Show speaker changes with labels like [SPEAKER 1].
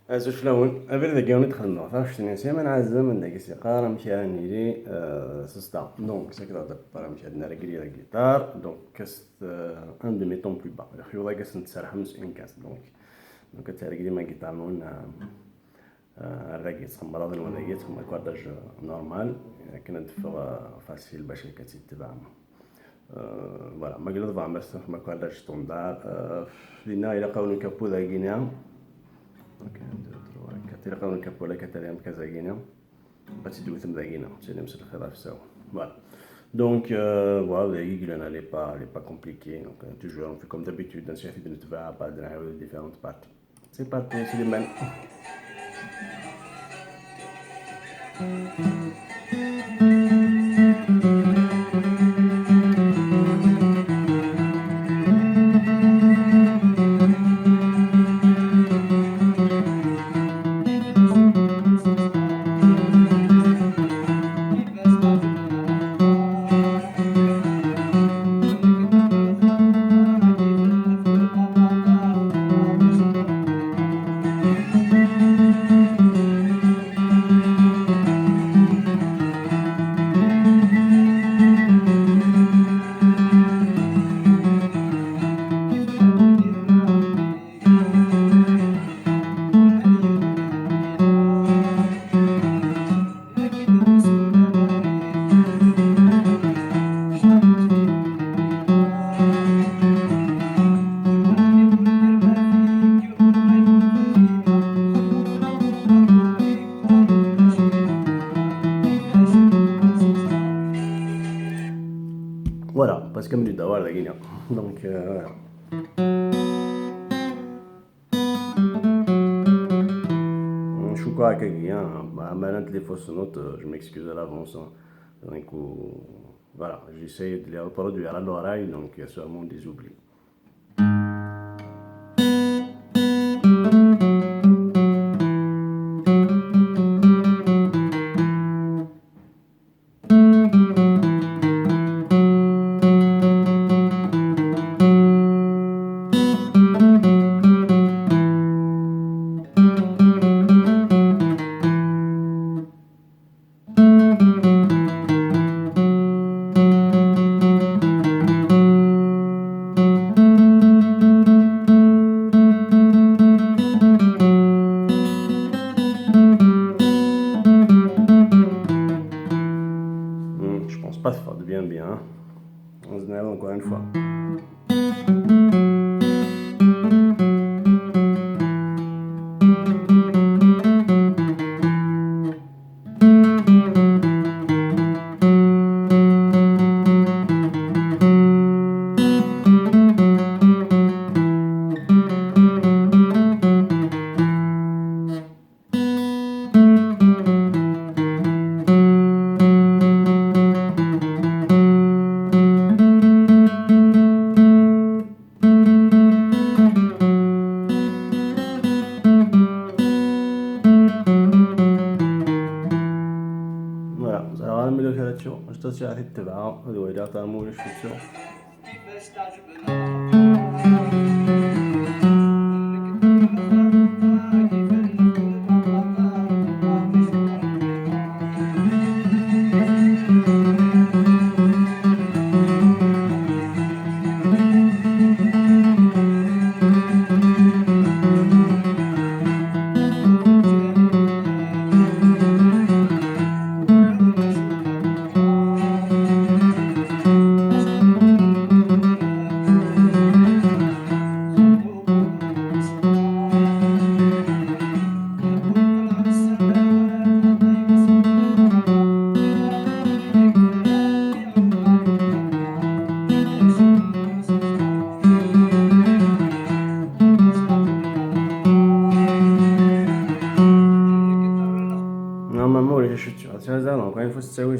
[SPEAKER 1] زوج فلاون ابير ذا جاوني دخلنا فاش تنسي من عزم من داك السيقار مشى نيري سستا دونك سكرا دابا مشى عندنا رجلي لا جيتار دونك كاست ان دو مي طون بلو با الخيوطه كاس نتسرح مس ان كاس دونك تارجلي ما جيتار نون الراجي تخمر هذا ولا جيت ما كورداج نورمال كنا ندفع فاسيل باش كتتبع فوالا ما قلت فا بس ما كورداج ستوندار لينا الى قاولوا كابو ذا غينيا كثير قانون كابولا كتاليام كازاكينا باتي دوث مذاكينا تسلم سل الخلاف سوا فوالا دونك فوالا يقولنا لي با كومبليكي دونك توجور اون في كوم دابيتود نسيح في نتبع بعد نعاود ديفيرونت بارتي سي بارتي سليمان Voilà, parce que كملوا الدوار لقينا دونك نشوفوا هكا عمالة لي فوس نوت جو ميكسكوز à l'avance donc voilà j'essaye de les reproduire à l'oreille donc il y a sûrement des oublis. Je pense pas ça devient bien. On se met encore une fois. Voilà, alors l'amélioration, je te suis arrêté de voir, on doit dire un mot, je suis sûr. Normalement, les chutes, tu vas encore une fois, c'est oui.